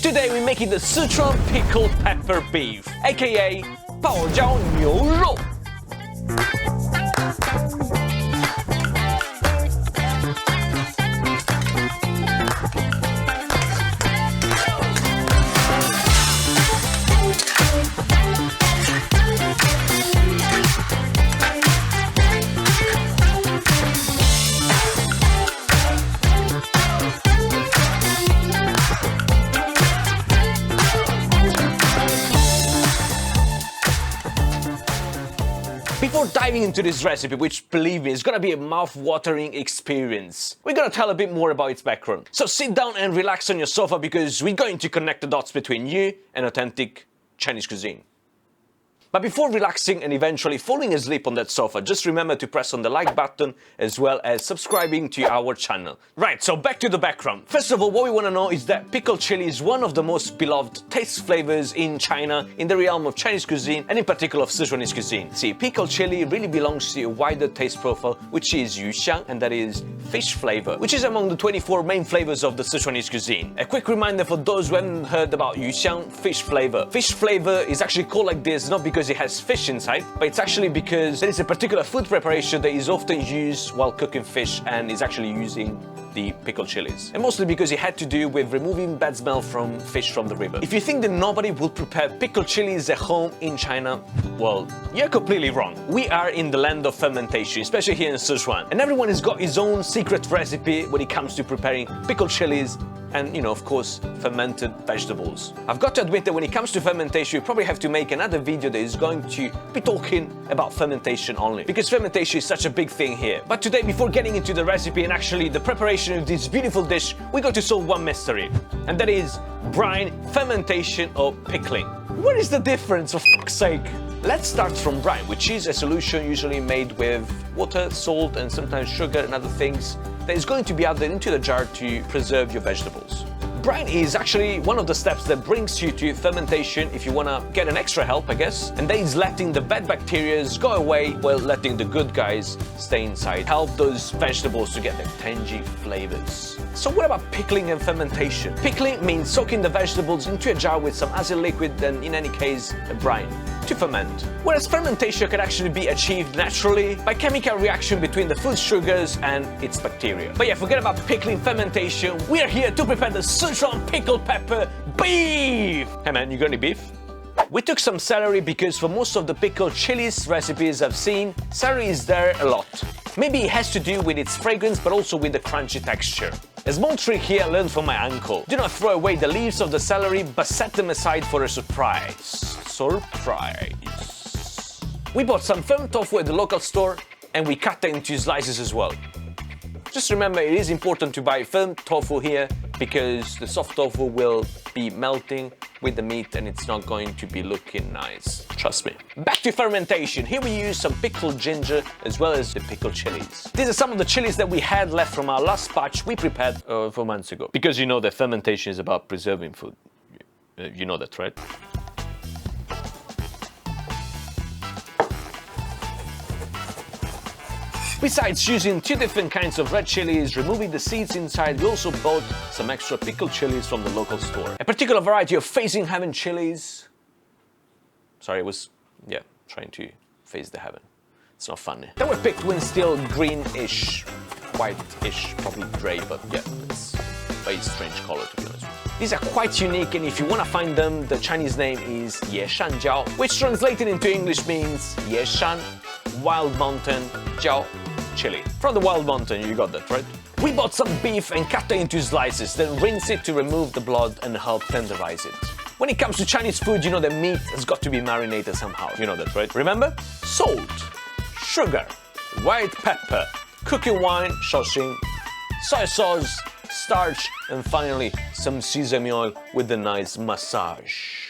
Today we're making the Sichuan Pickled Pepper Beef, aka 泡椒牛肉。Before diving into this recipe, which believe me is gonna be a mouth-watering experience, we're gonna tell a bit more about its background. So sit down and relax on your sofa because we're going to connect the dots between you and authentic Chinese cuisine. But before relaxing and eventually falling asleep on that sofa, just remember to press on the like button as well as subscribing to our channel. Right, so back to the background. First of all, what we want to know is that pickled chili is one of the most beloved taste flavors in China, in the realm of Chinese cuisine, and in particular of Sichuanese cuisine. See, pickled chili really belongs to a wider taste profile, which is yuxiang, and that is fish flavor, which is among the 24 main flavors of the Sichuanese cuisine. A quick reminder for those who haven't heard about yuxiang, fish flavor. Fish flavor is actually called like this not because it has fish inside, but it's actually because there is a particular food preparation that is often used while cooking fish and is actually using the pickled chilies. And mostly because it had to do with removing bad smell from fish from the river. If you think that nobody will prepare pickled chilies at home in China, well, you're completely wrong. We are in the land of fermentation, especially here in Sichuan. And everyone has got his own secret recipe when it comes to preparing pickled chilies and, you know, of course, fermented vegetables. I've got to admit that when it comes to fermentation, you probably have to make another video that is going to be talking about fermentation only, because fermentation is such a big thing here. But today, before getting into the recipe and actually the preparation of this beautiful dish, we're going to solve one mystery, and that is brine, fermentation, or pickling. What is the difference, for fuck's sake? Let's start from brine, which is a solution usually made with water, salt, and sometimes sugar and other things that is going to be added into the jar to preserve your vegetables. Brine is actually one of the steps that brings you to fermentation if you want to get an extra help, I guess, and that is letting the bad bacteria go away while letting the good guys stay inside. Help those vegetables to get the tangy flavors. So what about pickling and fermentation? Pickling means soaking the vegetables into a jar with some acid liquid and, in any case, a brine, to ferment. Whereas fermentation can actually be achieved naturally by chemical reaction between the food sugars and its bacteria. But yeah, forget about pickling, fermentation. We are here to prepare the Szechuan Pickled Pepper Beef! Hey man, you got any beef? We took some celery because for most of the pickled chilies recipes I've seen, celery is there a lot. Maybe it has to do with its fragrance, but also with the crunchy texture. A small trick here I learned from my uncle. Do not throw away the leaves of the celery, but set them aside for a surprise. Surprise. We bought some firm tofu at the local store and we cut them into slices as well. Just remember, it is important to buy firm tofu here because the soft tofu will be melting with the meat and it's not going to be looking nice. Trust me. Back to fermentation. Here we use some pickled ginger as well as the pickled chilies. These are some of the chilies that we had left from our last batch we prepared 4 months ago. Because you know that fermentation is about preserving food. You know that, right? Besides using 2 different kinds of red chilies, removing the seeds inside, we also bought some extra pickled chilies from the local store. A particular variety of facing heaven chilies. Sorry, I was, trying to face the heaven. It's not funny. They were picked when still greenish, white-ish, probably grey, but yeah, it's a very strange color to be honest with you. These are quite unique, and if you want to find them, the Chinese name is jiāo, which translated into English means Yeshan, wild mountain, jiāo, chili. From the wild mountain, you got that, right? We bought some beef and cut it into slices, then rinse it to remove the blood and help tenderize it. When it comes to Chinese food, you know the meat has got to be marinated somehow. You know that, right? Remember? Salt, sugar, white pepper, cooking wine, shaoxing, soy sauce, starch, and finally some sesame oil with a nice massage.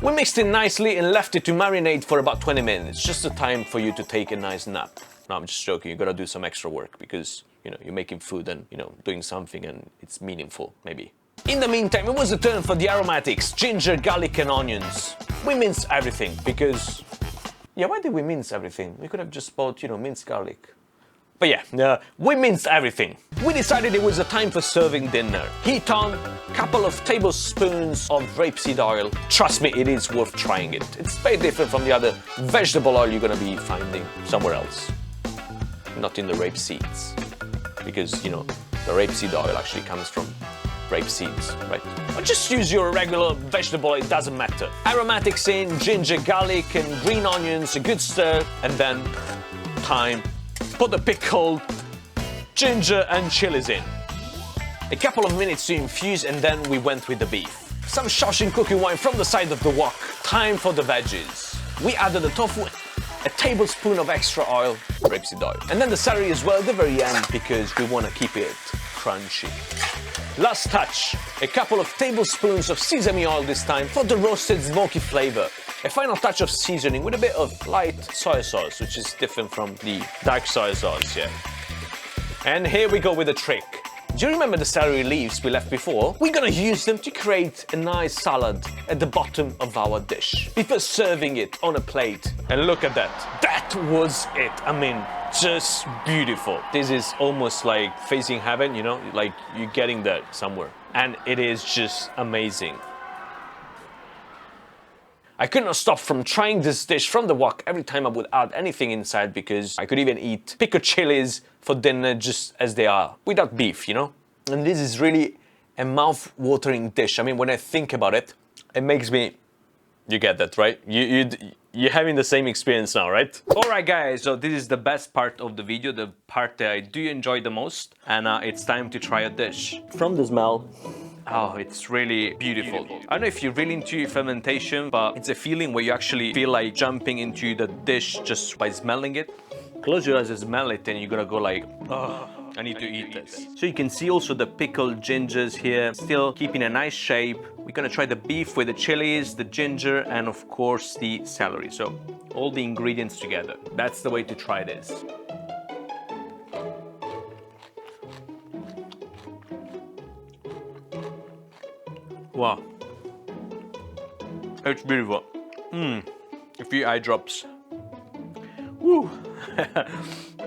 We mixed it nicely and left it to marinate for about 20 minutes, just the time for you to take a nice nap. No, I'm just joking, you gotta do some extra work because, you know, you're making food and, you know, doing something and it's meaningful, maybe. In the meantime, it was a turn for the aromatics, ginger, garlic and onions. We minced everything because... Yeah, why did we mince everything? We could have just bought, you know, minced garlic. But yeah, we minced everything. We decided it was the time for serving dinner. Heat on, couple of tablespoons of rapeseed oil. Trust me, it is worth trying it. It's very different from the other vegetable oil you're gonna be finding somewhere else. Not in the rape seeds. Because, you know, the rapeseed oil actually comes from rape seeds, right? Or just use your regular vegetable oil, it doesn't matter. Aromatics in, ginger, garlic, and green onions, a good stir, and then thyme. Put the pickled ginger and chilies in. A couple of minutes to infuse, and then we went with the beef. Some Szechuan cooking wine from the side of the wok. Time for the veggies. We added the tofu, a tablespoon of extra oil, rapeseed oil. And then the celery as well at the very end because we want to keep it crunchy. Last touch, a couple of tablespoons of sesame oil this time for the roasted smoky flavor. A final touch of seasoning with a bit of light soy sauce, which is different from the dark soy sauce, yeah. And here we go with the trick. Do you remember the celery leaves we left before? We're gonna use them to create a nice salad at the bottom of our dish before serving it on a plate. And look at that. That was it. I mean, just beautiful. This is almost like facing heaven, you know, like you're getting there somewhere. And it is just amazing. I could not stop from trying this dish from the wok every time I would add anything inside because I could even eat pickled chilies for dinner just as they are, without beef, you know? And this is really a mouth-watering dish. I mean, when I think about it, it makes me... You get that, right? You're having the same experience now, right? Alright guys, so this is the best part of the video, the part that I do enjoy the most. And it's time to try a dish. From the smell... Oh, it's really beautiful. I don't know if you're really into fermentation, but it's a feeling where you actually feel like jumping into the dish just by smelling it. Close your eyes and smell it and you're gonna go like, oh, I need to eat this. So you can see also the pickled gingers here, still keeping a nice shape. We're gonna try the beef with the chilies, the ginger, and of course the celery. So all the ingredients together. That's the way to try this. Wow, it's beautiful. A few eye drops. Woo!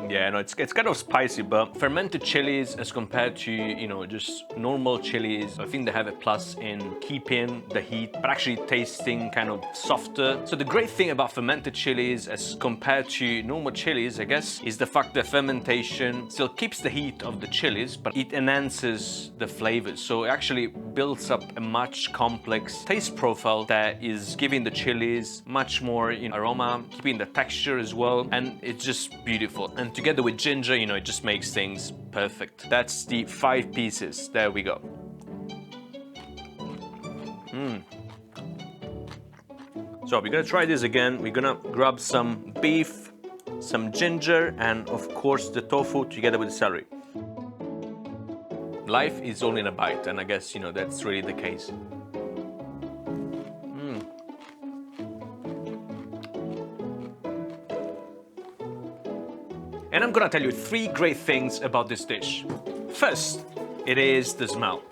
Yeah, no, it's kind of spicy, but fermented chilies as compared to, you know, just normal chilies, I think they have a plus in keeping the heat, but actually tasting kind of softer. So the great thing about fermented chilies as compared to normal chilies, I guess, is the fact that fermentation still keeps the heat of the chilies, but it enhances the flavors. So it actually builds up a much complex taste profile that is giving the chilies much more, you know, aroma, keeping the texture as well, and it's just beautiful. And together with ginger, you know, it just makes things perfect. That's the 5 pieces. There we go. So we're gonna try this again. We're gonna grab some beef, some ginger, and of course the tofu together with the celery. Life is all in a bite, and I guess, you know, that's really the case. And I'm gonna tell you 3 great things about this dish. First, it is the smell.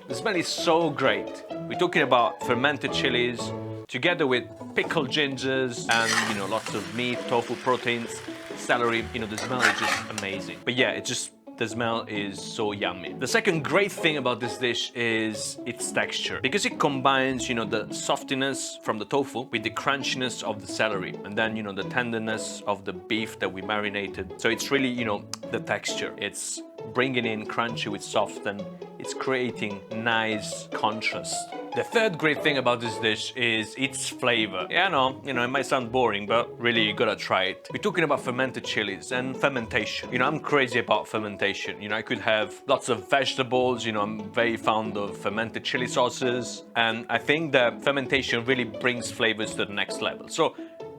The smell is so great. We're talking about fermented chilies together with pickled gingers and, you know, lots of meat, tofu, proteins, celery. You know, the smell is just amazing. But yeah, it's just, the smell is so yummy. The second great thing about this dish is its texture, because it combines, you know, the softiness from the tofu with the crunchiness of the celery, and then, you know, the tenderness of the beef that we marinated. So it's really, you know, the texture. It's bringing in crunchy with soft, and it's creating nice contrast. The third great thing about this dish is its flavor. Yeah, I know, you know, it might sound boring, but really you gotta try it. We're talking about fermented chilies and fermentation. You know, I'm crazy about fermentation. You know, I could have lots of vegetables, you know, I'm very fond of fermented chili sauces, and I think that fermentation really brings flavors to the next level. So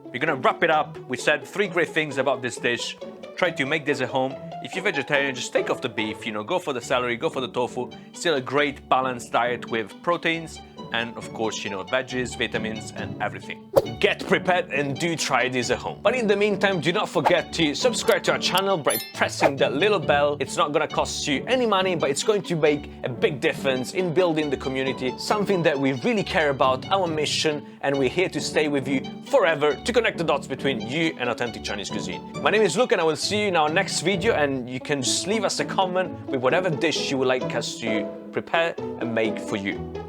we're gonna wrap it up. We said 3 great things about this dish. Try to make this at home. If you're vegetarian, just take off the beef, you know, go for the celery, go for the tofu. Still a great balanced diet with proteins and of course, you know, veggies, vitamins, and everything. Get prepared and do try this at home. But in the meantime, do not forget to subscribe to our channel by pressing that little bell. It's not gonna cost you any money, but it's going to make a big difference in building the community, something that we really care about, our mission, and we're here to stay with you forever to connect the dots between you and authentic Chinese cuisine. My name is Luke, and I will see you in our next video, and you can just leave us a comment with whatever dish you would like us to prepare and make for you.